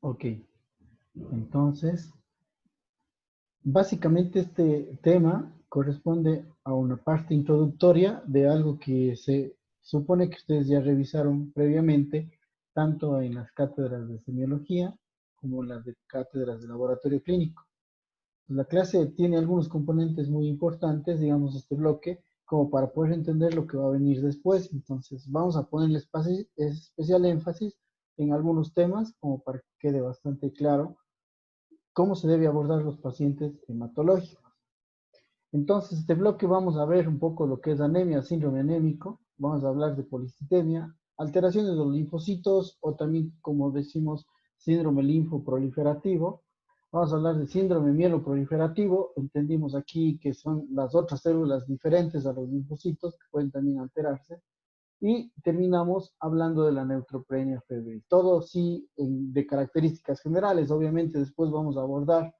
Ok, entonces, básicamente este tema corresponde a una parte introductoria de algo que se supone que ustedes ya revisaron previamente, tanto en las cátedras de semiología como en las de cátedras de laboratorio clínico. La clase tiene algunos componentes muy importantes, digamos, este bloque, como para poder entender lo que va a venir después. Entonces, vamos a ponerle especial énfasis en algunos temas, como para que quede bastante claro cómo se debe abordar los pacientes hematológicos. Entonces, este bloque vamos a ver un poco lo que es anemia, síndrome anémico, vamos a hablar de policitemia, alteraciones de los linfocitos o también, como decimos, síndrome linfoproliferativo. Vamos a hablar de síndrome mieloproliferativo, entendimos aquí que son las otras células diferentes a los linfocitos que pueden también alterarse. Y terminamos hablando de la neutropenia febril. Todo sí de características generales. Obviamente después vamos a abordar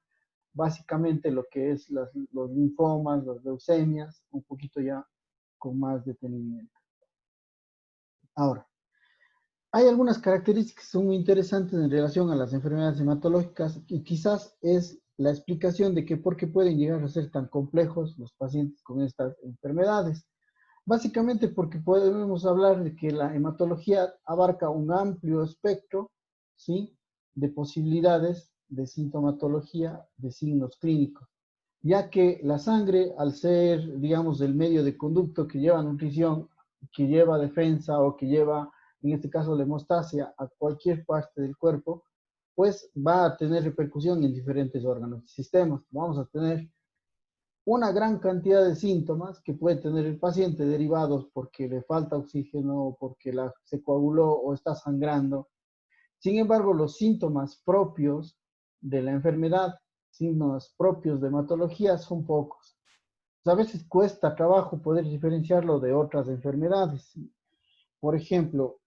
básicamente lo que es los linfomas, las leucemias, un poquito ya con más detenimiento. Ahora, hay algunas características que son muy interesantes en relación a las enfermedades hematológicas y quizás es la explicación de que por qué pueden llegar a ser tan complejos los pacientes con estas enfermedades. Básicamente porque podemos hablar de que la hematología abarca un amplio espectro, ¿sí?, de posibilidades de sintomatología, de signos clínicos, ya que la sangre, al ser, digamos, el medio de conducto que lleva nutrición, que lleva defensa o que lleva, en este caso, la hemostasia a cualquier parte del cuerpo, pues va a tener repercusión en diferentes órganos y sistemas. Vamos a tener una gran cantidad de síntomas que puede tener el paciente derivados porque le falta oxígeno, porque se coaguló o está sangrando. Sin embargo, los síntomas propios de la enfermedad, síntomas propios de hematología son pocos. A veces cuesta trabajo poder diferenciarlo de otras enfermedades. Por ejemplo,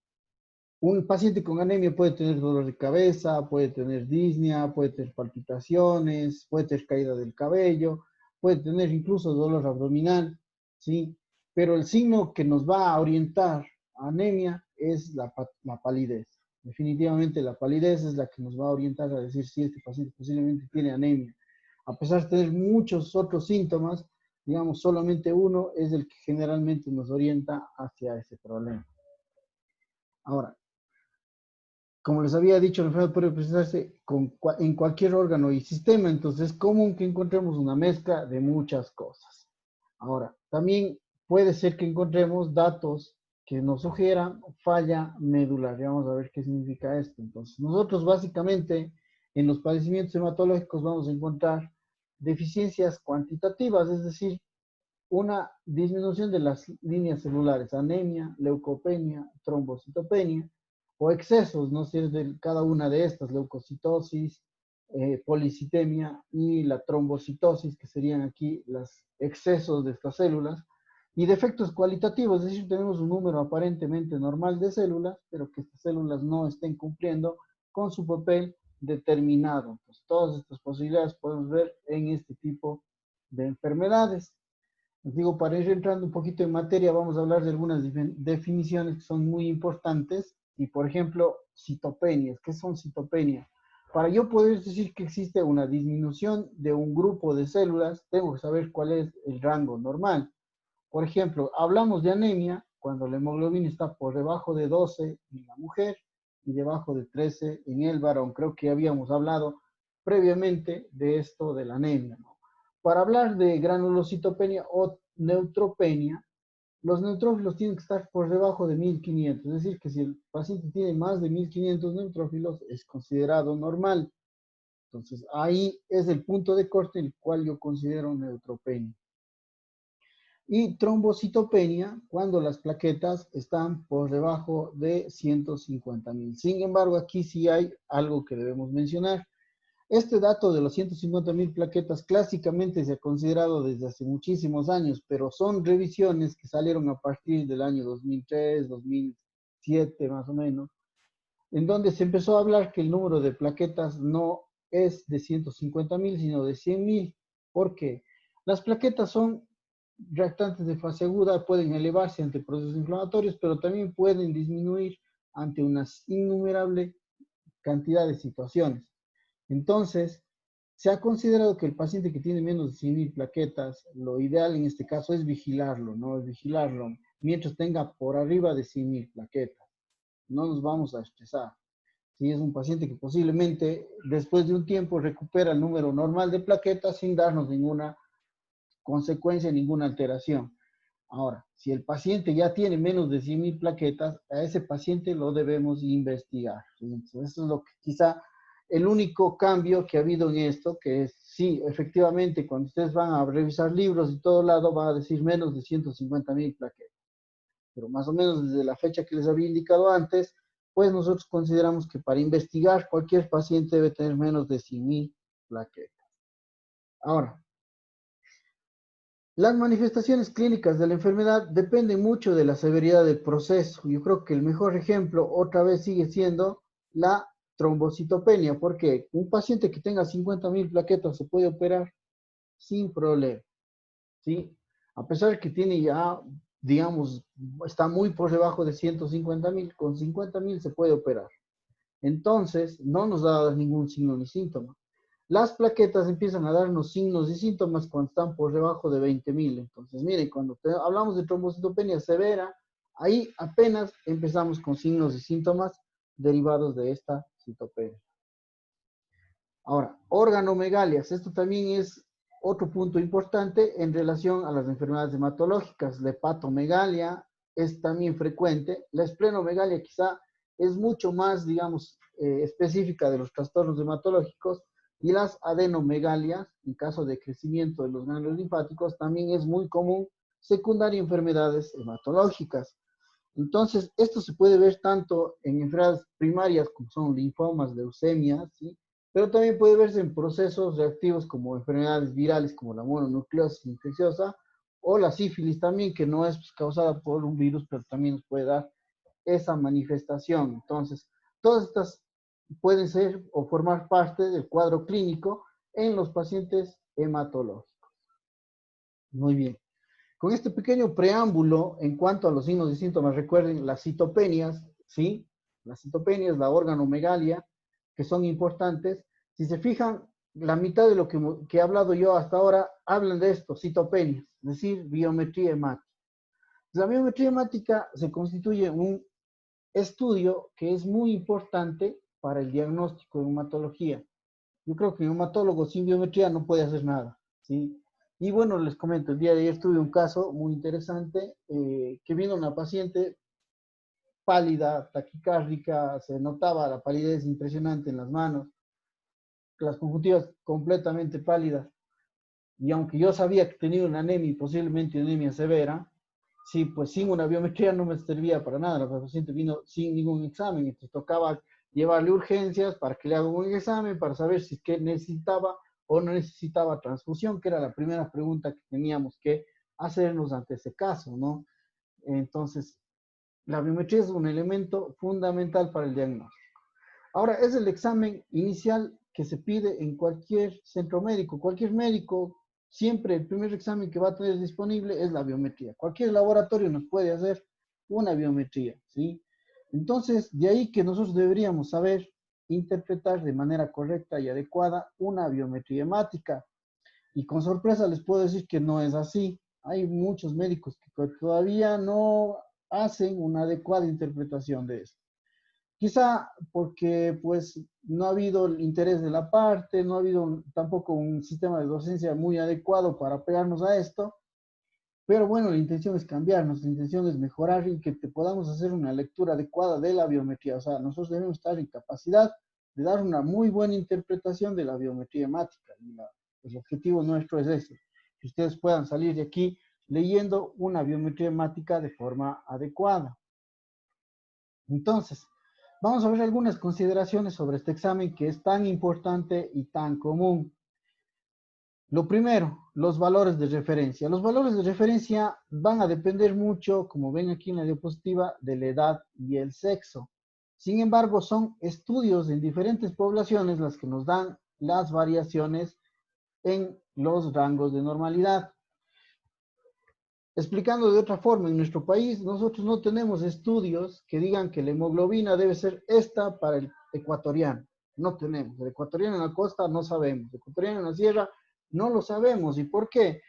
un paciente con anemia puede tener dolor de cabeza, puede tener disnea, puede tener palpitaciones, puede tener caída del cabello, puede tener incluso dolor abdominal, ¿sí? Pero el signo que nos va a orientar a anemia es la palidez. Definitivamente la palidez es la que nos va a orientar a decir si este paciente posiblemente tiene anemia. A pesar de tener muchos otros síntomas, digamos, solamente uno es el que generalmente nos orienta hacia ese problema. Ahora, como les había dicho, la enfermedad puede presentarse en cualquier órgano y sistema, entonces es común que encontremos una mezcla de muchas cosas. Ahora, también puede ser que encontremos datos que nos sugieran falla medular. Ya vamos a ver qué significa esto. Entonces, nosotros básicamente en los padecimientos hematológicos vamos a encontrar deficiencias cuantitativas, es decir, una disminución de las líneas celulares, anemia, leucopenia, trombocitopenia, o excesos, ¿no? Si es de cada una de estas, leucocitosis, policitemia y la trombocitosis, que serían aquí los excesos de estas células, y defectos cualitativos, es decir, tenemos un número aparentemente normal de células, pero que estas células no estén cumpliendo con su papel determinado. Entonces, todas estas posibilidades podemos ver en este tipo de enfermedades. Les digo, para ir entrando un poquito en materia, vamos a hablar de algunas definiciones que son muy importantes. Y, por ejemplo, citopenias. ¿Qué son citopenias? Para yo poder decir que existe una disminución de un grupo de células, tengo que saber cuál es el rango normal. Por ejemplo, hablamos de anemia cuando la hemoglobina está por debajo de 12 en la mujer y debajo de 13 en el varón. Creo que habíamos hablado previamente de esto de la anemia, ¿no? Para hablar de granulocitopenia o neutropenia, los neutrófilos tienen que estar por debajo de 1500, es decir, que si el paciente tiene más de 1500 neutrófilos, es considerado normal. Entonces, ahí es el punto de corte el cual yo considero neutropenia. Y trombocitopenia cuando las plaquetas están por debajo de 150.000. Sin embargo, aquí sí hay algo que debemos mencionar. Este dato de los 150.000 plaquetas clásicamente se ha considerado desde hace muchísimos años, pero son revisiones que salieron a partir del año 2003, 2007 más o menos, en donde se empezó a hablar que el número de plaquetas no es de 150.000, sino de 100.000. ¿Por qué? Las plaquetas son reactantes de fase aguda, pueden elevarse ante procesos inflamatorios, pero también pueden disminuir ante una innumerable cantidad de situaciones. Entonces, se ha considerado que el paciente que tiene menos de 100.000 plaquetas, lo ideal en este caso es vigilarlo, ¿no? Es vigilarlo mientras tenga por arriba de 100.000 plaquetas. No nos vamos a estresar. Si es un paciente que posiblemente después de un tiempo recupera el número normal de plaquetas sin darnos ninguna consecuencia, ninguna alteración. Ahora, si el paciente ya tiene menos de 100.000 plaquetas, a ese paciente lo debemos investigar. Entonces, eso es lo que quizá el único cambio que ha habido en esto, que es, sí, efectivamente, cuando ustedes van a revisar libros y todo lado, van a decir menos de 150.000 plaquetas. Pero más o menos desde la fecha que les había indicado antes, pues nosotros consideramos que para investigar cualquier paciente debe tener menos de 100.000 plaquetas. Ahora, las manifestaciones clínicas de la enfermedad dependen mucho de la severidad del proceso. Yo creo que el mejor ejemplo otra vez sigue siendo la trombocitopenia, porque un paciente que tenga 50.000 plaquetas se puede operar sin problema, ¿sí? A pesar de que tiene ya, digamos, está muy por debajo de 150.000, con 50.000 se puede operar. Entonces, no nos da ningún signo ni síntoma. Las plaquetas empiezan a darnos signos y síntomas cuando están por debajo de 20.000. Entonces, miren, cuando hablamos de trombocitopenia severa, ahí apenas empezamos con signos y síntomas derivados de esta citopenia. Ahora, organomegalias. Esto también es otro punto importante en relación a las enfermedades hematológicas. La hepatomegalia es también frecuente. La esplenomegalia quizá es mucho más, digamos, específica de los trastornos hematológicos, y las adenomegalias, en caso de crecimiento de los ganglios linfáticos, también es muy común secundaria a enfermedades hematológicas. Entonces, esto se puede ver tanto en enfermedades primarias como son linfomas, leucemias, ¿sí? Pero también puede verse en procesos reactivos como enfermedades virales como la mononucleosis infecciosa o la sífilis también, que no es causada por un virus, pero también nos puede dar esa manifestación. Entonces, todas estas pueden ser o formar parte del cuadro clínico en los pacientes hematológicos. Muy bien. Con este pequeño preámbulo en cuanto a los signos y síntomas, recuerden las citopenias, ¿sí? Las citopenias, la organomegalia, que son importantes. Si se fijan, la mitad de lo que he hablado yo hasta ahora hablan de esto, citopenias, es decir, biometría hemática. La biometría hemática se constituye un estudio que es muy importante para el diagnóstico de hematología. Yo creo que un hematólogo sin biometría no puede hacer nada, ¿sí? Y bueno, les comento, el día de ayer tuve un caso muy interesante, que vino una paciente pálida, taquicárdica, se notaba la palidez impresionante en las manos, las conjuntivas completamente pálidas, y aunque yo sabía que tenía una anemia, posiblemente anemia severa, sí, pues sin una biometría no me servía para nada. La paciente vino sin ningún examen, entonces tocaba llevarle urgencias para que le haga un examen para saber si es que necesitaba o no necesitaba transfusión, que era la primera pregunta que teníamos que hacernos ante ese caso, ¿no? Entonces, la biometría es un elemento fundamental para el diagnóstico. Ahora, es el examen inicial que se pide en cualquier centro médico. Cualquier médico, siempre el primer examen que va a tener disponible es la biometría. Cualquier laboratorio nos puede hacer una biometría, ¿sí? Entonces, de ahí que nosotros deberíamos saber interpretar de manera correcta y adecuada una biometría hemática. Y con sorpresa les puedo decir que no es así. Hay muchos médicos que todavía no hacen una adecuada interpretación de esto. Quizá porque pues no ha habido el interés de la parte, no ha habido tampoco un sistema de docencia muy adecuado para pegarnos a esto, pero bueno, la intención es cambiar, nuestra intención es mejorar y que te podamos hacer una lectura adecuada de la biometría. O sea, nosotros debemos estar en capacidad de dar una muy buena interpretación de la biometría hemática. Y el objetivo nuestro es ese, que ustedes puedan salir de aquí leyendo una biometría hemática de forma adecuada. Entonces, vamos a ver algunas consideraciones sobre este examen que es tan importante y tan común. Lo primero, los valores de referencia. Los valores de referencia van a depender mucho, como ven aquí en la diapositiva, de la edad y el sexo. Sin embargo, son estudios en diferentes poblaciones las que nos dan las variaciones en los rangos de normalidad. Explicando de otra forma, en nuestro país nosotros no tenemos estudios que digan que la hemoglobina debe ser esta para el ecuatoriano. No tenemos. El ecuatoriano en la costa no sabemos. El ecuatoriano en la sierra no lo sabemos. ¿Y por qué?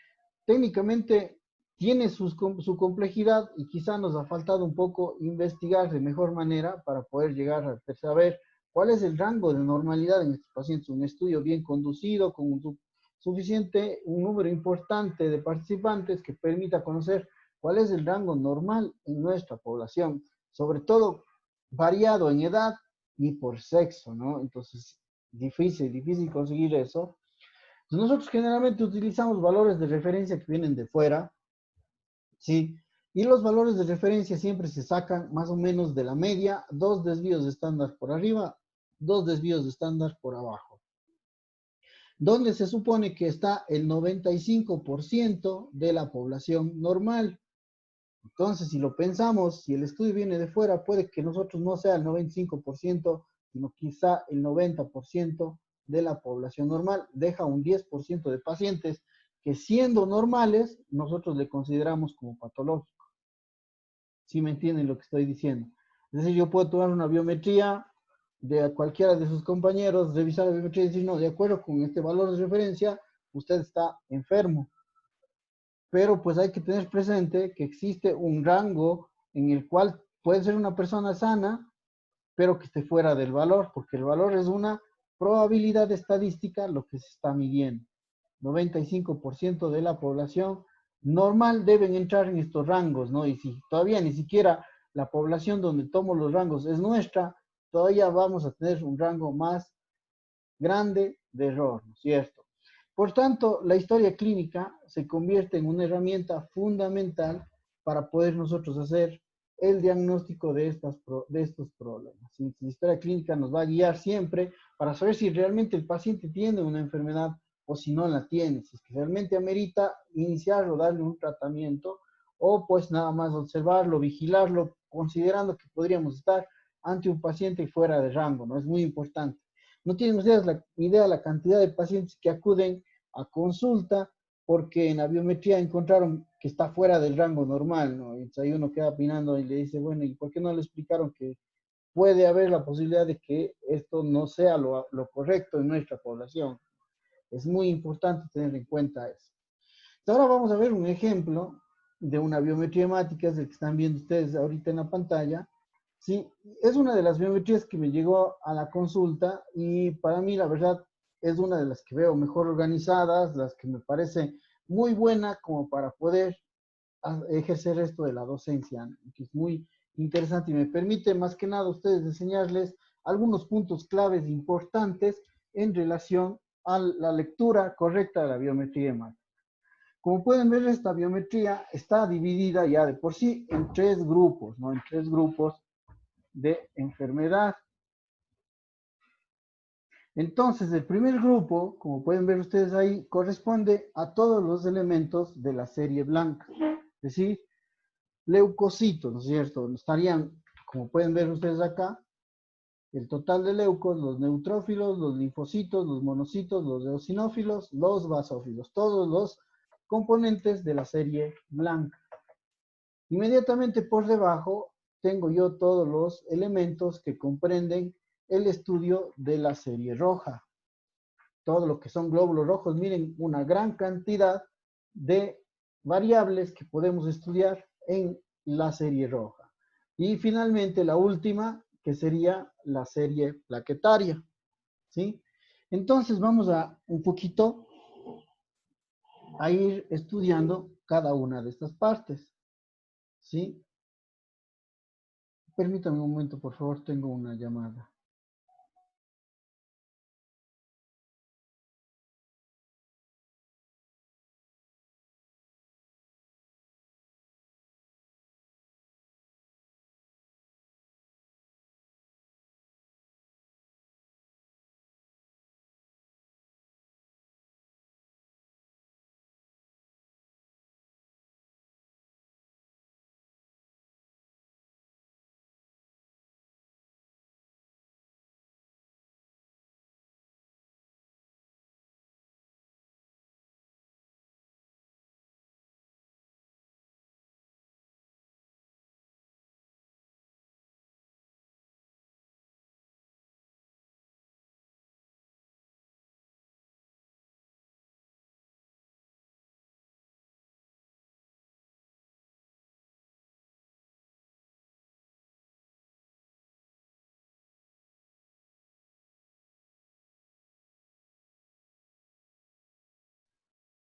Técnicamente tiene su complejidad y quizá nos ha faltado un poco investigar de mejor manera para poder llegar a saber cuál es el rango de normalidad en estos pacientes. Un estudio bien conducido, con suficiente, un número importante de participantes que permita conocer cuál es el rango normal en nuestra población, sobre todo variado en edad y por sexo, ¿no? Entonces, difícil conseguir eso. Nosotros generalmente utilizamos valores de referencia que vienen de fuera, ¿sí? Y los valores de referencia siempre se sacan más o menos de la media, dos desvíos de estándar por arriba, dos desvíos de estándar por abajo, donde se supone que está el 95% de la población normal. Entonces, si lo pensamos, si el estudio viene de fuera, puede que nosotros no sea el 95%, sino quizá el 90% de la población normal. Deja un 10% de pacientes que siendo normales, nosotros le consideramos como patológicos. ¿Sí me entienden lo que estoy diciendo? Es decir, yo puedo tomar una biometría de cualquiera de sus compañeros, revisar la biometría y decir, no, de acuerdo con este valor de referencia, usted está enfermo. Pero pues hay que tener presente que existe un rango en el cual puede ser una persona sana, pero que esté fuera del valor, porque el valor es una probabilidad estadística lo que se está midiendo. 95% de la población normal deben entrar en estos rangos, ¿no? Y si todavía ni siquiera la población donde tomo los rangos es nuestra, todavía vamos a tener un rango más grande de error, ¿no es cierto? Por tanto, la historia clínica se convierte en una herramienta fundamental para poder nosotros hacer el diagnóstico de estos problemas. ¿Sí? La historia clínica nos va a guiar siempre para saber si realmente el paciente tiene una enfermedad o si no la tiene, si es que realmente amerita iniciar o darle un tratamiento o pues nada más observarlo, vigilarlo, considerando que podríamos estar ante un paciente fuera de rango, ¿no? Es muy importante. No tienen ustedes la idea de la cantidad de pacientes que acuden a consulta porque en la biometría encontraron que está fuera del rango normal, ¿no? Entonces ahí uno queda opinando y le dice, bueno, ¿y por qué no le explicaron que puede haber la posibilidad de que esto no sea lo correcto en nuestra población? Es muy importante tener en cuenta eso. Ahora vamos a ver un ejemplo de una biometría hemática, es el que están viendo ustedes ahorita en la pantalla. Sí, es una de las biometrías que me llegó a la consulta y para mí la verdad es una de las que veo mejor organizadas, las que me parece muy buena como para poder ejercer esto de la docencia, que es muy interesante y me permite más que nada a ustedes enseñarles algunos puntos claves importantes en relación a la lectura correcta de la biometría hemática. Como pueden ver, esta biometría está dividida ya de por sí en tres grupos, ¿no? En tres grupos de enfermedad. Entonces, el primer grupo, como pueden ver ustedes ahí, corresponde a todos los elementos de la serie blanca. Es decir, leucocitos, ¿no es cierto? Estarían, como pueden ver ustedes acá, el total de leucos, los neutrófilos, los linfocitos, los monocitos, los eosinófilos, los basófilos, todos los componentes de la serie blanca. Inmediatamente por debajo tengo yo todos los elementos que comprenden el estudio de la serie roja. Todo lo que son glóbulos rojos, miren, una gran cantidad de variables que podemos estudiar en la serie roja. Y finalmente la última, que sería la serie plaquetaria, ¿sí? Entonces vamos a un poquito a ir estudiando cada una de estas partes, ¿sí? Permítame un momento, por favor, tengo una llamada.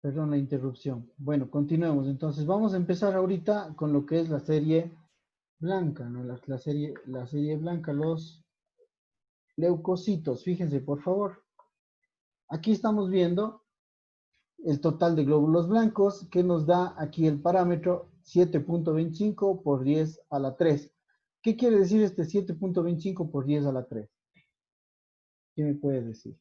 Perdón la interrupción. Bueno, continuemos. Entonces, vamos a empezar ahorita con lo que es la serie blanca, ¿no? La serie blanca, los leucocitos. Fíjense, por favor. Aquí estamos viendo el total de glóbulos blancos que nos da aquí el parámetro 7.25 por 10 a la 3. ¿Qué quiere decir este 7.25 por 10 a la 3? ¿Qué me puede decir?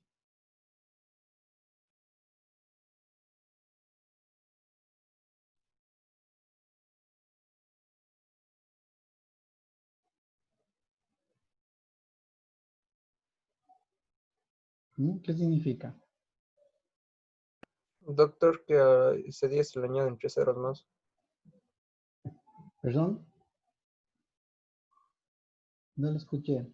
¿Qué significa? Doctor, que a ese 10 se le añaden 3 ceros más. ¿Perdón? No lo escuché.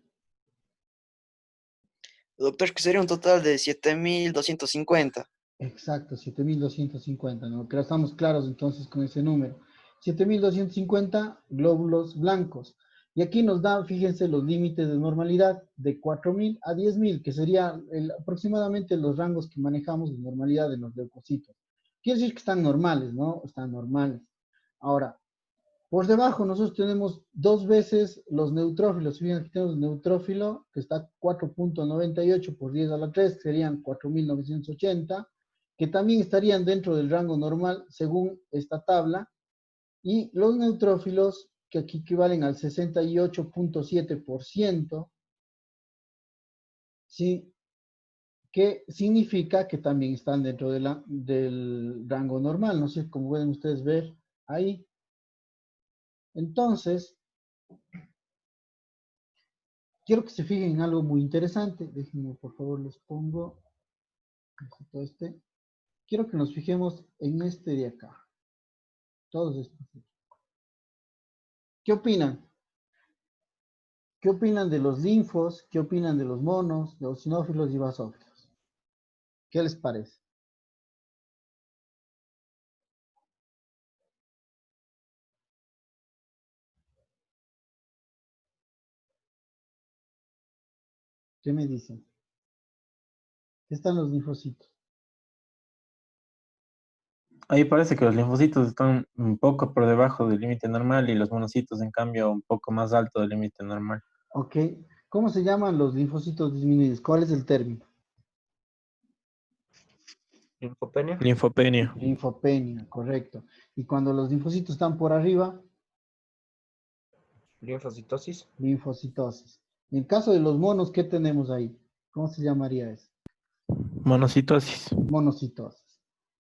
Doctor, que sería un total de 7.250. Exacto, 7.250, ¿no? Que estamos claros entonces con ese número. 7.250 glóbulos blancos. Y aquí nos da, fíjense, los límites de normalidad de 4.000 a 10.000, que serían aproximadamente los rangos que manejamos de normalidad en los leucocitos. Quiere decir que están normales, ¿no? Están normales. Ahora, por debajo nosotros tenemos dos veces los neutrófilos. Fíjense, aquí tenemos el neutrófilo, que está 4.98 por 10 a la 3, serían 4.980, que también estarían dentro del rango normal según esta tabla. Y los neutrófilos, que aquí equivalen al 68.7%, ¿sí? Que significa que también están dentro del rango normal. No sé cómo pueden ustedes ver ahí. Entonces, quiero que se fijen en algo muy interesante. Déjenme, por favor, les pongo este. Quiero que nos fijemos en este de acá. Todos estos. ¿Qué opinan? ¿Qué opinan de los linfos? ¿Qué opinan de los monos, de los eosinófilos y basófilos? ¿Qué les parece? ¿Qué me dicen? ¿Qué están los linfocitos? Ahí parece que los linfocitos están un poco por debajo del límite normal y los monocitos, en cambio, un poco más alto del límite normal. Ok. ¿Cómo se llaman los linfocitos disminuidos? ¿Cuál es el término? Linfopenia. Linfopenia. Linfopenia, correcto. Y cuando los linfocitos están por arriba, Linfocitosis. linfocitosis. En el caso de los monos, ¿qué tenemos ahí? ¿Cómo se llamaría eso? Monocitosis. Monocitosis.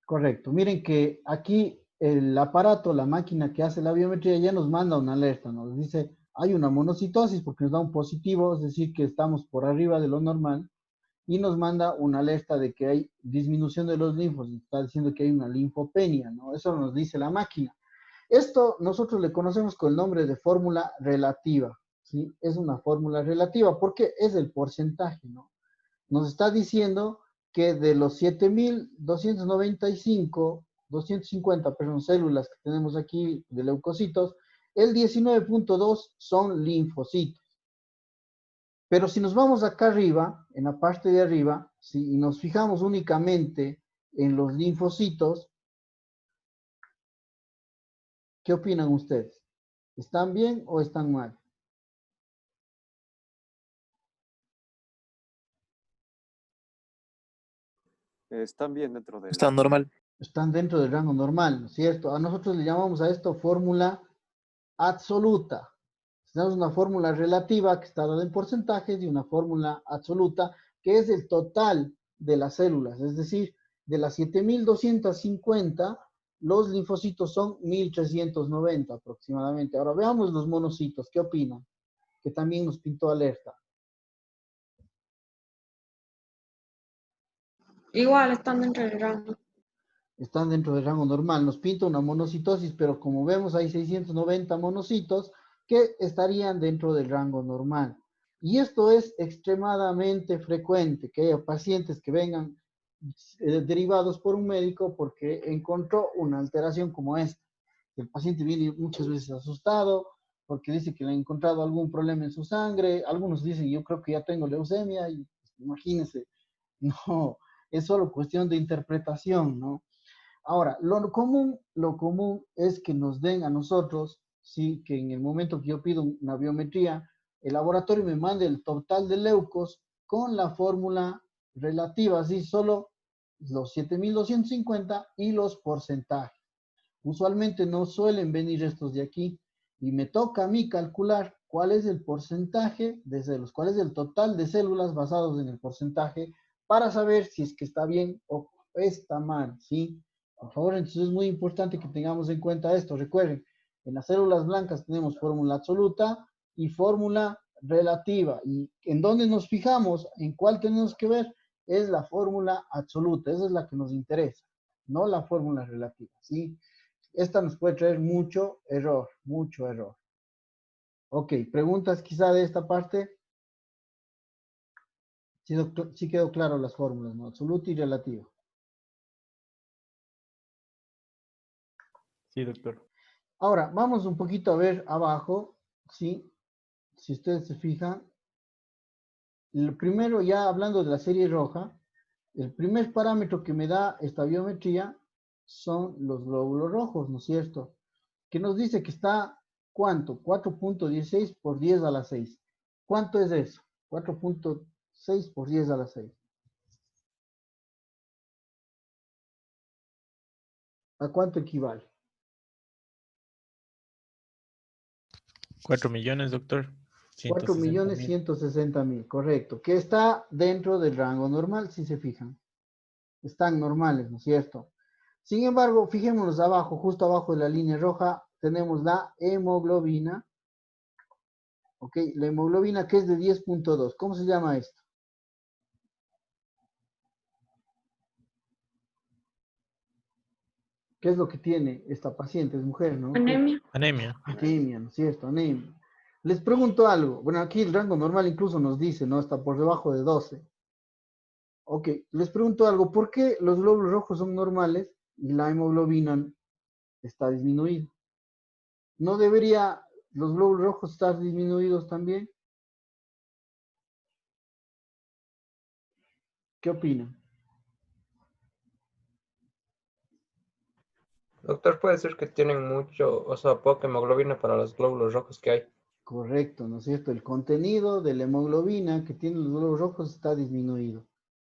Correcto. Miren que aquí el aparato, la máquina que hace la biometría ya nos manda una alerta, nos dice hay una monocitosis porque nos da un positivo, es decir, que estamos por arriba de lo normal, y nos manda una alerta de que hay disminución de los linfos, está diciendo que hay una linfopenia, ¿no? Eso nos dice la máquina. Esto nosotros le conocemos con el nombre de fórmula relativa, ¿sí? Es una fórmula relativa porque es el porcentaje, ¿no? Nos está diciendo que de los 7.295, 250, perdón, células que tenemos aquí de leucocitos, el 19.2 son linfocitos. Pero si nos vamos acá arriba, en la parte de arriba, ¿sí? Y nos fijamos únicamente en los linfocitos, ¿qué opinan ustedes? ¿Están bien o están mal? Están bien dentro del... Está normal. Están dentro del rango normal, ¿no es cierto? A nosotros le llamamos a esto fórmula absoluta. Tenemos una fórmula relativa que está dada en porcentajes y una fórmula absoluta que es el total de las células. Es decir, de las 7.250, los linfocitos son 1.390 aproximadamente. Ahora veamos los monocitos. ¿Qué opinan? Que también nos pintó alerta. Igual están dentro del rango. Están dentro del rango normal. Nos pinta una monocitosis, pero como vemos hay 690 monocitos que estarían dentro del rango normal. Y esto es extremadamente frecuente, que haya pacientes que vengan derivados por un médico porque encontró una alteración como esta. El paciente viene muchas veces asustado porque dice que le ha encontrado algún problema en su sangre. Algunos dicen, yo creo que ya tengo leucemia, y pues, imagínense, no, es solo cuestión de interpretación, ¿no? Ahora, lo común es que nos den a nosotros, sí, que en el momento que yo pido una biometría, el laboratorio me mande el total de leucos con la fórmula relativa, así solo los 7.250 y los porcentajes. Usualmente no suelen venir estos de aquí y me toca a mí calcular cuál es el porcentaje de células, cuál es el total de células basados en el porcentaje para saber si es que está bien o está mal, ¿sí? Por favor, entonces es muy importante que tengamos en cuenta esto. Recuerden, en las células blancas tenemos fórmula absoluta y fórmula relativa. ¿Y en dónde nos fijamos? ¿En cuál tenemos que ver? Es la fórmula absoluta. Esa es la que nos interesa, no la fórmula relativa, ¿sí? Esta nos puede traer mucho error, mucho error. Ok, preguntas quizá de esta parte. Sí, doctor, sí quedó claro las fórmulas, ¿no? Absoluto y relativo. Sí, doctor. Ahora, vamos un poquito a ver abajo, ¿sí? Si ustedes se fijan, el primero, ya hablando de la serie roja, el primer parámetro que me da esta biometría son los glóbulos rojos, ¿no es cierto? Que nos dice que está, ¿cuánto? 4.16 por 10 a la 6. ¿Cuánto es eso? 4.6 por 10 a la 6. ¿A cuánto equivale? 4 millones, doctor. 160.000. 4.160.000, correcto. Que está dentro del rango normal, si se fijan. Están normales, ¿no es cierto? Sin embargo, fijémonos abajo, justo abajo de la línea roja, tenemos la hemoglobina. ¿Ok? La hemoglobina que es de 10.2. ¿Cómo se llama esto? ¿Qué es lo que tiene esta paciente? Es mujer, ¿no? Anemia. Anemia. Anemia, ¿no es cierto? Anemia. Les pregunto algo. Bueno, aquí el rango normal incluso nos dice, ¿no? Está por debajo de 12. Ok, les pregunto algo. ¿Por qué los glóbulos rojos son normales y la hemoglobina está disminuida? ¿No debería los glóbulos rojos estar disminuidos también? ¿Qué opinan? Doctor, puede ser que tienen mucho, o sea, poca hemoglobina para los glóbulos rojos que hay. Correcto, ¿no es cierto? El contenido de la hemoglobina que tienen los glóbulos rojos está disminuido.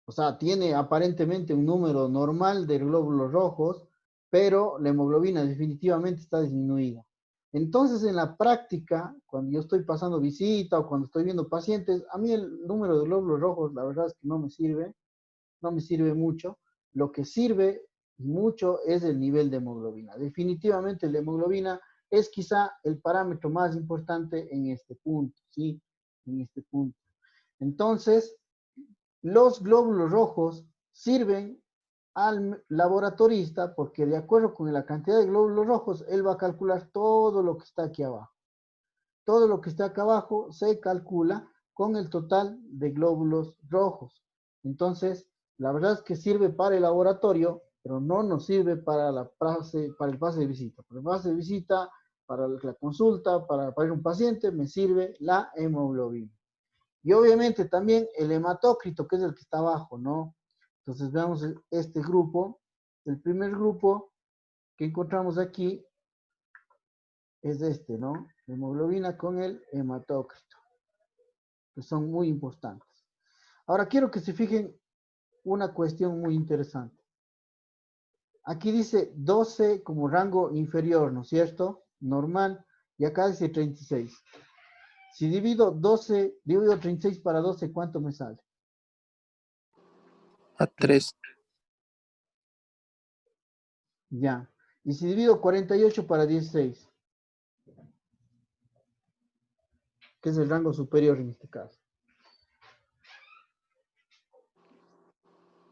O sea, tiene aparentemente un número normal de glóbulos rojos, pero la hemoglobina definitivamente está disminuida. Entonces, en la práctica, cuando yo estoy pasando visita o cuando estoy viendo pacientes, a mí el número de glóbulos rojos, la verdad es que no me sirve mucho. Lo que sirve mucho es el nivel de hemoglobina. Definitivamente la hemoglobina es quizá el parámetro más importante en este punto, ¿sí? En este punto. Entonces, los glóbulos rojos sirven al laboratorista porque de acuerdo con la cantidad de glóbulos rojos, él va a calcular todo lo que está aquí abajo. Todo lo que está acá abajo se calcula con el total de glóbulos rojos. Entonces, la verdad es que sirve para el laboratorio, pero no nos sirve para el pase de visita. Para el pase de visita, para la consulta, para ir a un paciente, me sirve la hemoglobina. Y obviamente también el hematócrito, que es el que está abajo, ¿no? Entonces veamos este grupo. El primer grupo que encontramos aquí es este, ¿no? Hemoglobina con el hematócrito, que son muy importantes. Ahora quiero que se fijen una cuestión muy interesante. Aquí dice 12 como rango inferior, ¿no es cierto? Normal. Y acá dice 36. Si divido 36 para 12, ¿cuánto me sale? A 3. Ya. Y si divido 48 para 16, que es el rango superior en este caso.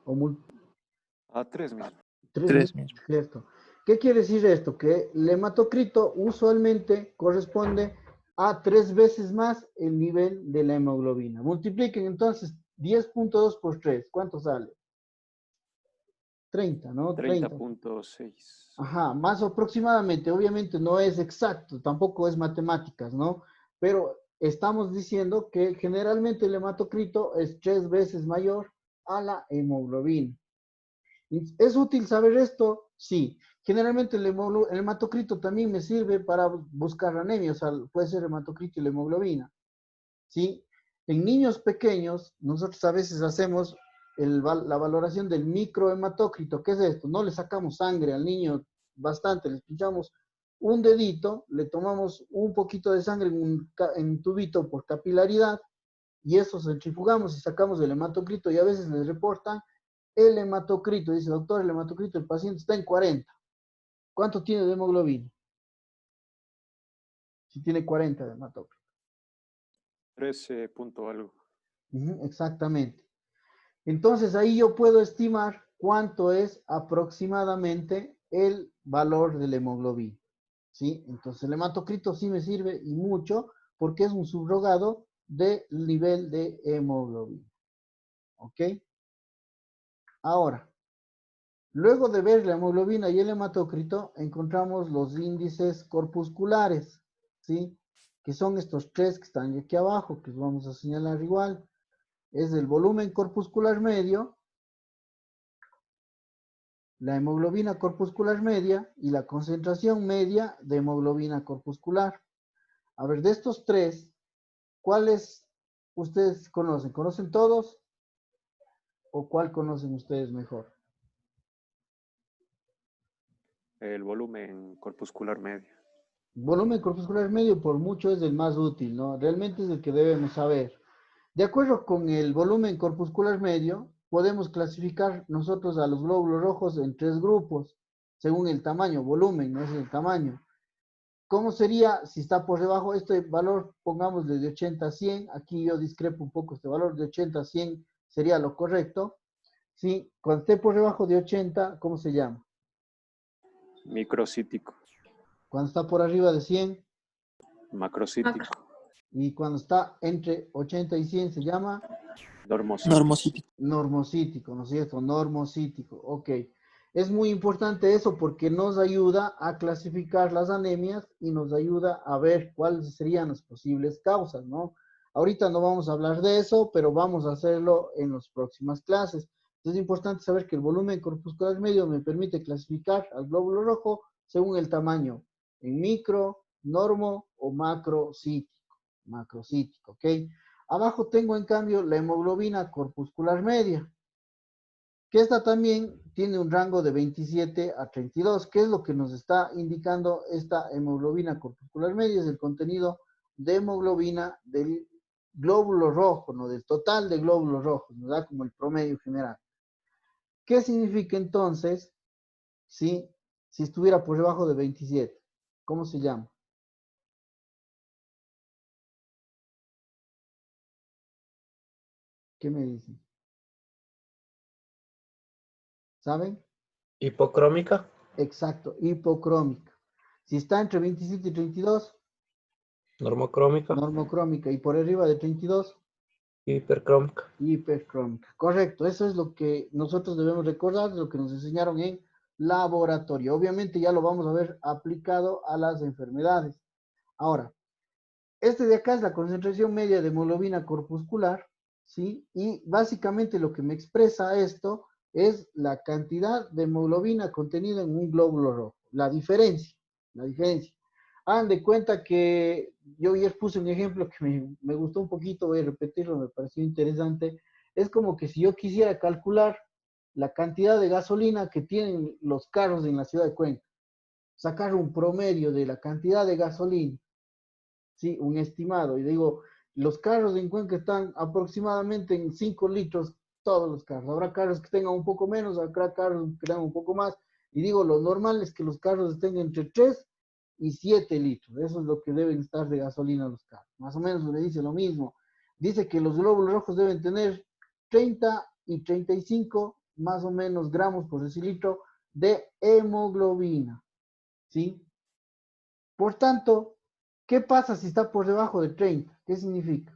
O A 3 mismo. 3 mismo. ¿Cierto? ¿Qué quiere decir esto? Que el hematocrito usualmente corresponde a 3 veces más el nivel de la hemoglobina. Multipliquen entonces 10.2 por 3. ¿Cuánto sale? 30, ¿no? 30.6. Ajá, más aproximadamente. Obviamente no es exacto, tampoco es matemáticas, ¿no? Pero estamos diciendo que generalmente el hematocrito es 3 veces mayor a la hemoglobina. ¿Es útil saber esto? Sí. Generalmente el hematocrito también me sirve para buscar anemia, o sea, puede ser hematocrito y la hemoglobina, ¿sí? En niños pequeños, nosotros a veces hacemos la valoración del microhematócrito. ¿Qué es esto? No le sacamos sangre al niño bastante, le pinchamos un dedito, le tomamos un poquito de sangre en un tubito por capilaridad y eso centrifugamos y sacamos el hematocrito y a veces les reportan el hematocrito. Dice, doctor, el hematocrito del paciente está en 40. ¿Cuánto tiene de hemoglobina? Si tiene 40 de hematocrito. 13 punto algo. Exactamente. Entonces ahí yo puedo estimar cuánto es aproximadamente el valor de la hemoglobina, ¿sí? Entonces el hematocrito sí me sirve y mucho porque es un subrogado del nivel de hemoglobina, ¿ok? Ahora, luego de ver la hemoglobina y el hematocrito, encontramos los índices corpusculares, ¿sí? Que son estos tres que están aquí abajo, que los vamos a señalar igual. Es el volumen corpuscular medio, la hemoglobina corpuscular media y la concentración media de hemoglobina corpuscular. A ver, de estos tres, ¿cuáles ustedes conocen? ¿Conocen todos? ¿O cuál conocen ustedes mejor? El volumen corpuscular medio. Volumen corpuscular medio por mucho es el más útil, ¿no? Realmente es el que debemos saber. De acuerdo con el volumen corpuscular medio, podemos clasificar nosotros a los glóbulos rojos en tres grupos, según el tamaño, volumen, no es el tamaño. ¿Cómo sería si está por debajo? Este valor, pongámosle de 80 a 100. Aquí yo discrepo un poco, este valor de 80 a 100 sería lo correcto. ¿Sí? Cuando esté por debajo de 80, ¿cómo se llama? Microcítico. Cuando está por arriba de 100 Macrocítico. y cuando está entre 80 y 100 se llama Normocítico. Normocítico. normocítico, ¿no es cierto? Normocítico, ok. Es muy importante eso porque nos ayuda a clasificar las anemias y nos ayuda a ver cuáles serían las posibles causas, ¿no? Ahorita no vamos a hablar de eso, pero vamos a hacerlo en las próximas clases. Entonces es importante saber que el volumen corpuscular medio me permite clasificar al glóbulo rojo según el tamaño, en micro, normo o macrocítico. Macrocítico, ¿ok? Abajo tengo en cambio la hemoglobina corpuscular media, que esta también tiene un rango de 27 a 32. ¿Qué es lo que nos está indicando esta hemoglobina corpuscular media? Es el contenido de hemoglobina del glóbulo rojo, no del total de glóbulos rojos, nos da como el promedio general. ¿Qué significa entonces si estuviera por debajo de 27? ¿Cómo se llama? ¿Qué me dicen? ¿Saben? Hipocrómica. Exacto, hipocrómica. Si está entre 27 y 32, Normocrómica. normocrómica. Y por arriba de 32, Hipercrómica. hipercrómica. Correcto, eso es lo que nosotros debemos recordar, lo que nos enseñaron en laboratorio. Obviamente ya lo vamos a ver aplicado a las enfermedades. Ahora, este de acá es la concentración media de hemoglobina corpuscular, ¿sí? Y básicamente lo que me expresa esto es la cantidad de hemoglobina contenida en un glóbulo rojo. La diferencia. Hagan de cuenta que yo ya puse un ejemplo que me gustó un poquito, voy a repetirlo, me pareció interesante. Es como que si yo quisiera calcular la cantidad de gasolina que tienen los carros en la ciudad de Cuenca, sacar un promedio de la cantidad de gasolina, ¿sí? Un estimado. Y digo, los carros en Cuenca están aproximadamente en 5 litros todos los carros. Habrá carros que tengan un poco menos, habrá carros que tengan un poco más. Y digo, lo normal es que los carros estén entre 3 y 7 litros. Eso es lo que deben estar de gasolina los carros. Más o menos le dice lo mismo. Dice que los glóbulos rojos deben tener 30 y 35 más o menos gramos por decilitro de hemoglobina. ¿Sí? Por tanto, ¿qué pasa si está por debajo de 30? ¿Qué significa?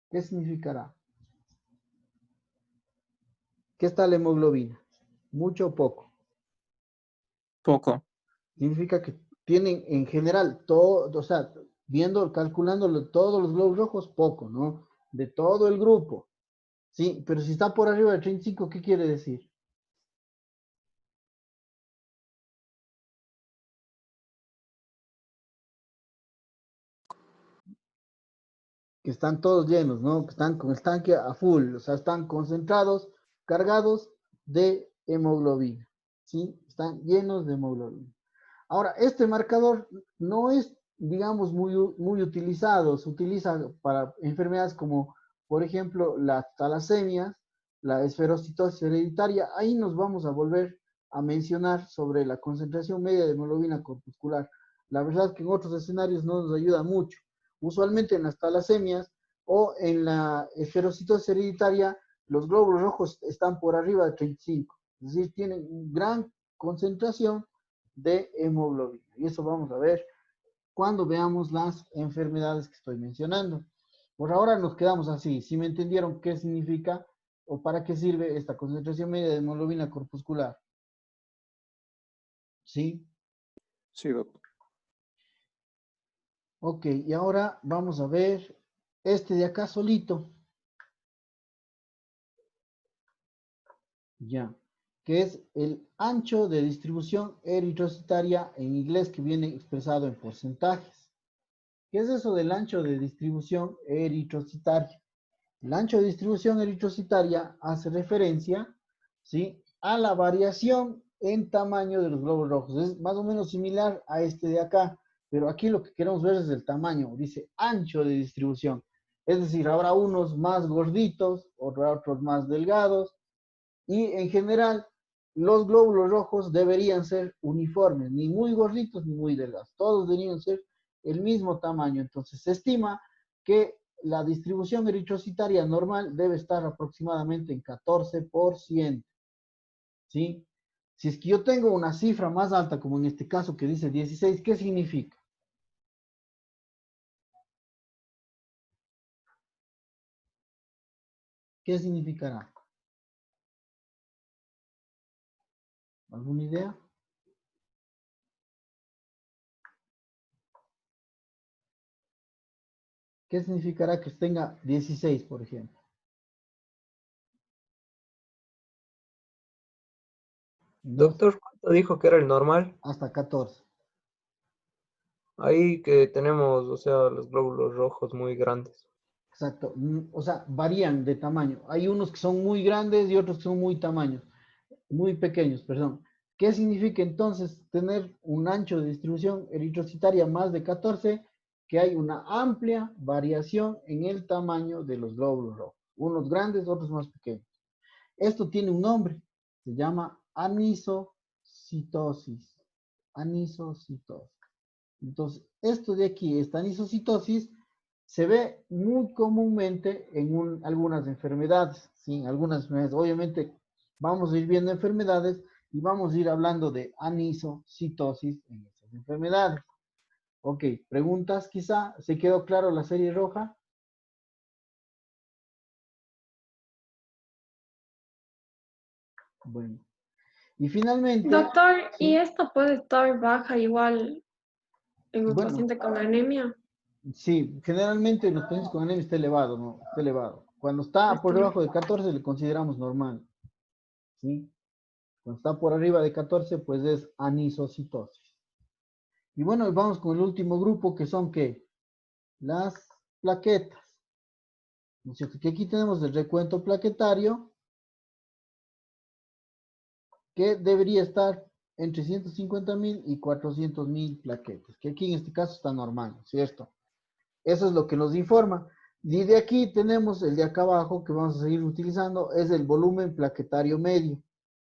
¿Qué significará? ¿Qué está la hemoglobina? ¿Mucho o poco? Poco. Significa que tienen en general todo, o sea, calculándolo todos los glóbulos rojos, poco, ¿no? de todo el grupo. Sí, pero si está por arriba de 35, ¿qué quiere decir? Que están todos llenos, ¿no? Que están con el tanque a full, o sea, están concentrados, cargados de hemoglobina, ¿sí? Están llenos de hemoglobina. Ahora, este marcador no es, digamos, muy utilizado. Se utiliza para enfermedades como, por ejemplo, las talasemias, la esferocitosis hereditaria. Ahí nos vamos a volver a mencionar sobre la concentración media de hemoglobina corpuscular. La verdad que en otros escenarios no nos ayuda mucho. Usualmente en las talasemias o en la esferocitosis hereditaria, los glóbulos rojos están por arriba de 35. Es decir, tienen gran concentración de hemoglobina. Y eso vamos a ver cuando veamos las enfermedades que estoy mencionando. Por ahora nos quedamos así. Si me entendieron qué significa o para qué sirve esta concentración media de hemoglobina corpuscular. ¿Sí? Sí, doctor. Ok, y ahora vamos a ver este de acá solito. Ya, que es el ancho de distribución eritrocitaria en inglés que viene expresado en porcentajes. ¿Qué es eso del ancho de distribución eritrocitaria? El ancho de distribución eritrocitaria hace referencia, ¿sí?, a la variación en tamaño de los glóbulos rojos. Es más o menos similar a este de acá, pero aquí lo que queremos ver es el tamaño. Dice ancho de distribución. Es decir, habrá unos más gorditos, otros más delgados, y en general los glóbulos rojos deberían ser uniformes, ni muy gorditos ni muy delgados. Todos deberían ser el mismo tamaño. Entonces se estima que la distribución eritrocitaria normal debe estar aproximadamente en 14%. ¿Sí? Si es que yo tengo una cifra más alta, como en este caso que dice 16, ¿qué significa? ¿Qué significará? ¿Alguna idea? ¿Qué significará que tenga 16, por ejemplo? Dos Doctor, ¿cuánto dijo que era el normal? hasta 14. Ahí que tenemos, o sea, los glóbulos rojos muy grandes. Exacto. O sea, varían de tamaño. Hay unos que son muy grandes y otros que son muy pequeños, perdón. ¿Qué significa entonces tener un ancho de distribución eritrocitaria más de 14? Que hay una amplia variación en el tamaño de los glóbulos rojos. Unos grandes, otros más pequeños. Esto tiene un nombre. Se llama anisocitosis. Anisocitosis. Entonces, esto de aquí, esta anisocitosis, se ve muy comúnmente en algunas enfermedades, ¿sí? Algunas enfermedades. Obviamente, vamos a ir viendo enfermedades y vamos a ir hablando de anisocitosis en esas enfermedades. Ok, preguntas quizá. ¿Se quedó claro la serie roja? Bueno. Y finalmente, Doctor, ¿y ¿sí? esto puede estar baja igual en un Bueno, paciente con anemia? sí, generalmente en los pacientes con anemia está elevado, ¿no? Está elevado. Cuando está por Estimado. debajo de 14 le consideramos normal, ¿sí? Cuando está por arriba de 14, pues es anisocitosis. Y bueno, vamos con el último grupo, que son, ¿qué? Las plaquetas. ¿No es cierto? Que aquí tenemos el recuento plaquetario, que debería estar entre 150.000 y 400.000 plaquetas, que aquí en este caso está normal, ¿no es cierto? Eso es lo que nos informa. Y de aquí tenemos el de acá abajo, que vamos a seguir utilizando, es el volumen plaquetario medio.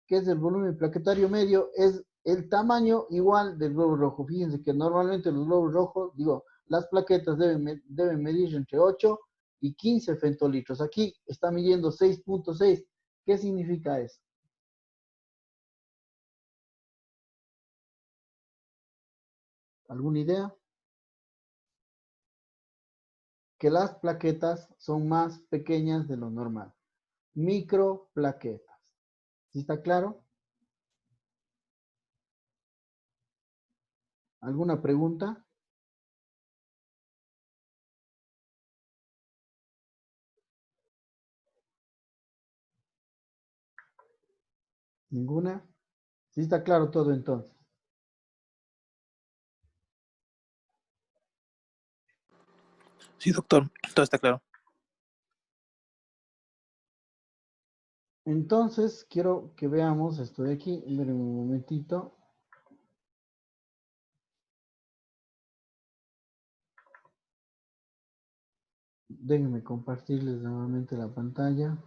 ¿Qué es el volumen plaquetario medio? Es el tamaño igual del glóbulo rojo. Fíjense que normalmente los glóbulos rojos, las plaquetas deben medir entre 8 y 15 femtolitros. Aquí está midiendo 6.6. ¿Qué significa eso? ¿Alguna idea? Que las plaquetas son más pequeñas de lo normal. Microplaquetas. ¿Sí está claro? ¿Alguna pregunta? ¿Ninguna? Sí está claro todo entonces. Sí, doctor, todo está claro. Entonces, quiero que veamos esto de aquí. Miren un momentito. Déjenme compartirles nuevamente la pantalla.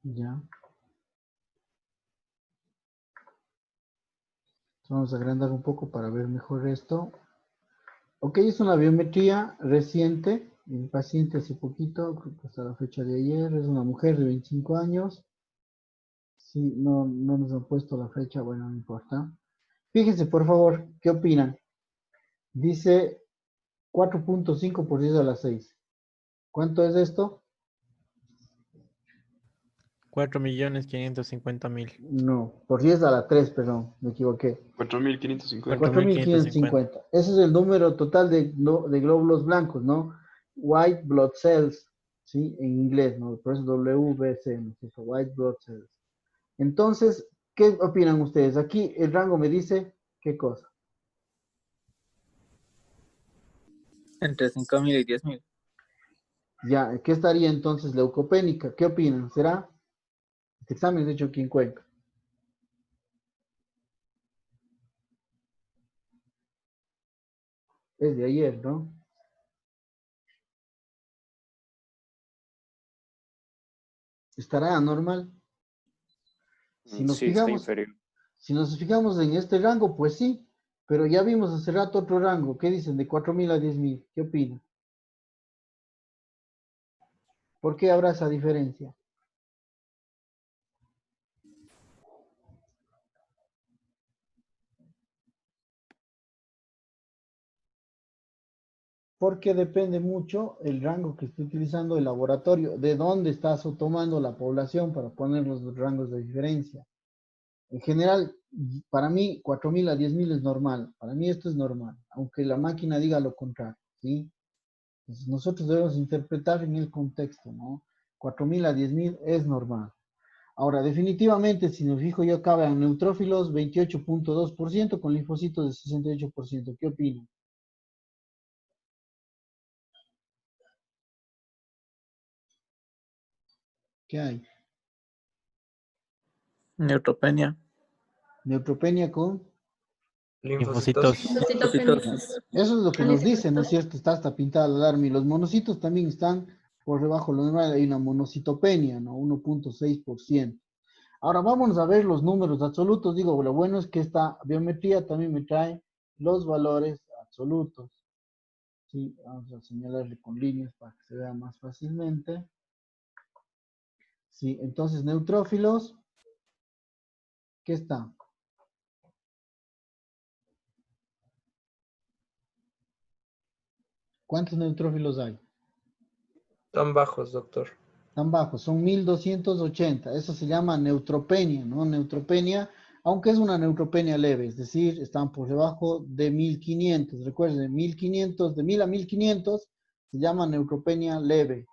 Ya. Vamos a agrandar un poco para ver mejor esto. Ok, es una biometría reciente. El paciente hace poquito, creo que hasta la fecha de ayer, es una mujer de 25 años. Sí, no nos han puesto la fecha, bueno, no importa. Fíjense, por favor, ¿qué opinan? Dice 4.5 por 10 a la 6. ¿Cuánto es esto? 4.550.000. No, por 10 a la 3, perdón, me equivoqué. 4.550. 4.550. Ese es el número total de glóbulos blancos, ¿no? White blood cells, ¿sí? En inglés, ¿no? Por eso WBC, ¿no? White blood cells. Entonces, ¿qué opinan ustedes? Aquí el rango me dice, ¿qué cosa? Entre 5.000 y 10.000. Ya, ¿qué estaría entonces leucopénica? ¿Qué opinan? ¿Será? Este examen es hecho aquí en Cuenca. Es de ayer, ¿no? ¿Estará anormal? Si nos Sí, está fijamos, inferior. si nos fijamos en este rango, pues sí, pero ya vimos hace rato otro rango. ¿Qué dicen? De 4.000 a 10.000. ¿Qué opinan? ¿Por qué habrá esa diferencia? Porque depende mucho el rango que esté utilizando el laboratorio, de dónde estás tomando la población para poner los rangos de diferencia. En general, para mí, 4.000 a 10.000 es normal. Para mí esto es normal, aunque la máquina diga lo contrario, ¿sí? Entonces nosotros debemos interpretar en el contexto, ¿no? 4.000 a 10.000 es normal. Ahora, definitivamente, si nos fijo yo acá, vean, neutrófilos 28.2% con linfocitos de 68%. ¿Qué opinan? ¿Qué hay? Neutropenia. Neutropenia con... Linfocitosis. Citosis. Eso es lo que nos dice, ¿no es cierto? Está hasta pintada la alarma. Y los monocitos también están por debajo de lo normal. Hay una monocitopenia, ¿no? 1.6%. Ahora vamos a ver los números absolutos. Digo, lo bueno es que esta biometría también me trae los valores absolutos. Sí, vamos a señalarle con líneas para que se vea más fácilmente. Sí, entonces neutrófilos, ¿qué está? ¿Cuántos neutrófilos hay? Tan bajos, doctor. Tan bajos, son 1.280. Eso se llama neutropenia, ¿no? Neutropenia, aunque es una neutropenia leve, es decir, están por debajo de 1.500. Recuerden, 1.500, de 1.000 a 1.500 se llama neutropenia leve.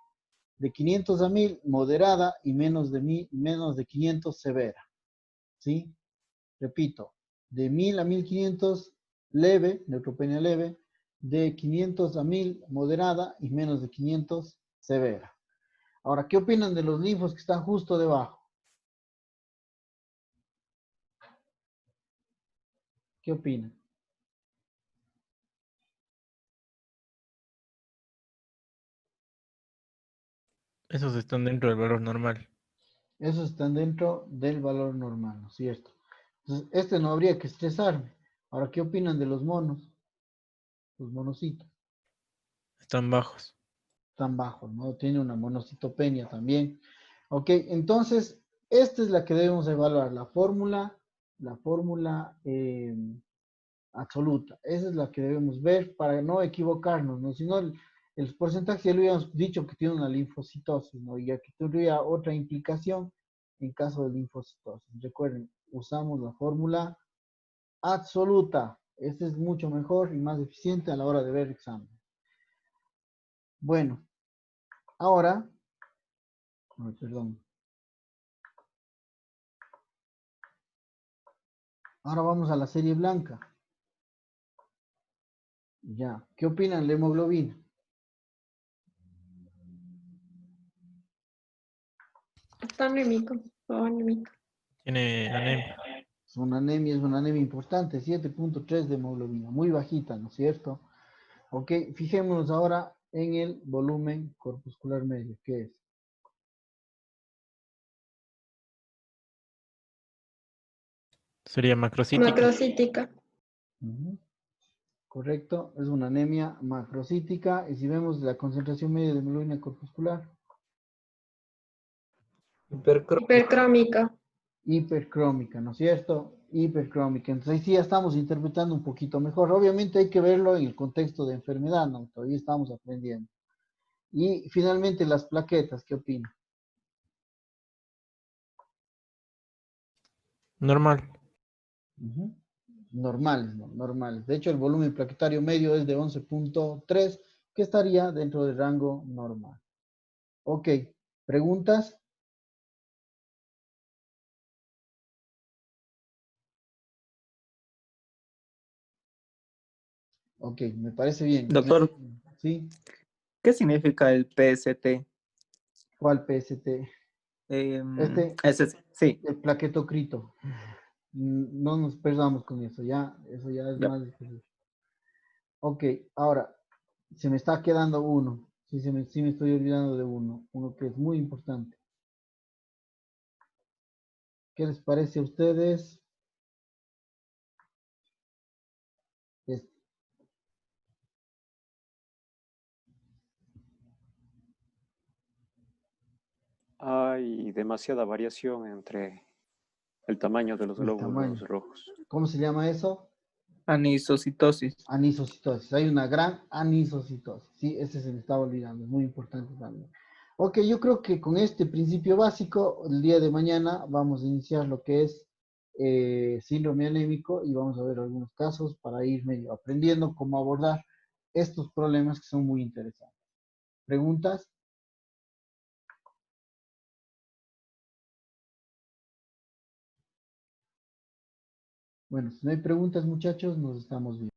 De 500 a 1.000, moderada, y menos de 500, severa. ¿Sí? Repito, de 1.000 a 1.500, leve, neutropenia leve. De 500 a 1.000, moderada, y menos de 500, severa. Ahora, ¿qué opinan de los linfos que están justo debajo? ¿Qué opinan? Esos están dentro del valor normal. Esos están dentro del valor normal, ¿no es cierto? Entonces, este no habría que estresarme. Ahora, ¿qué opinan de los monos? Los monocitos. Están bajos. Tan bajos, ¿no? Tiene una monocitopenia también. Ok, entonces, esta es la que debemos evaluar, la fórmula absoluta. Esa es la que debemos ver para no equivocarnos, ¿no? Si no, el porcentaje ya lo habíamos dicho que tiene una linfocitosis, ¿no? Y aquí tendría otra implicación en caso de linfocitosis. Recuerden, usamos la fórmula absoluta. Este es mucho mejor y más eficiente a la hora de ver examen. Bueno, ahora, ay, perdón. Ahora vamos a la serie blanca. Ya, ¿qué opinan de hemoglobina? Está anémico o anémica. Tiene anemia. Es una anemia importante, 7.3 de hemoglobina, muy bajita, ¿no es cierto? Ok, fijémonos ahora en el volumen corpuscular medio, ¿qué es? Sería macrocítica. Macrocítica. Ujú. Correcto, es una anemia macrocítica. Y si vemos la concentración media de hemoglobina corpuscular, Hipercrómica. hipercrómica, ¿no es cierto? Hipercrómica. Entonces ahí sí ya estamos interpretando un poquito mejor. Obviamente hay que verlo en el contexto de enfermedad, ¿no? Todavía estamos aprendiendo. Y finalmente las plaquetas, ¿qué opina? Normal. Ujú. Normales, ¿no? Normales. De hecho, el volumen plaquetario medio es de 11.3, que estaría dentro del rango normal. Ok, ¿preguntas? Ok, me parece bien. Doctor, ¿Sí? ¿qué significa el PST? ¿Cuál PST? Este, Sí, el plaquetocrito. No nos perdamos con eso, ya, eso ya es ya. más difícil. Ok, ahora, se me está quedando uno. Sí me estoy olvidando de uno que es muy importante. ¿Qué les parece a ustedes? Este. Hay demasiada variación entre el tamaño de los El glóbulos tamaño. rojos. ¿Cómo se llama eso? Anisocitosis. Anisocitosis. Hay una gran anisocitosis. Sí, ese se me estaba olvidando. Es muy importante también. Ok, yo creo que con este principio básico, el día de mañana vamos a iniciar lo que es síndrome anémico y vamos a ver algunos casos para ir medio aprendiendo cómo abordar estos problemas que son muy interesantes. ¿Preguntas? Bueno, si no hay preguntas, muchachos, nos estamos viendo.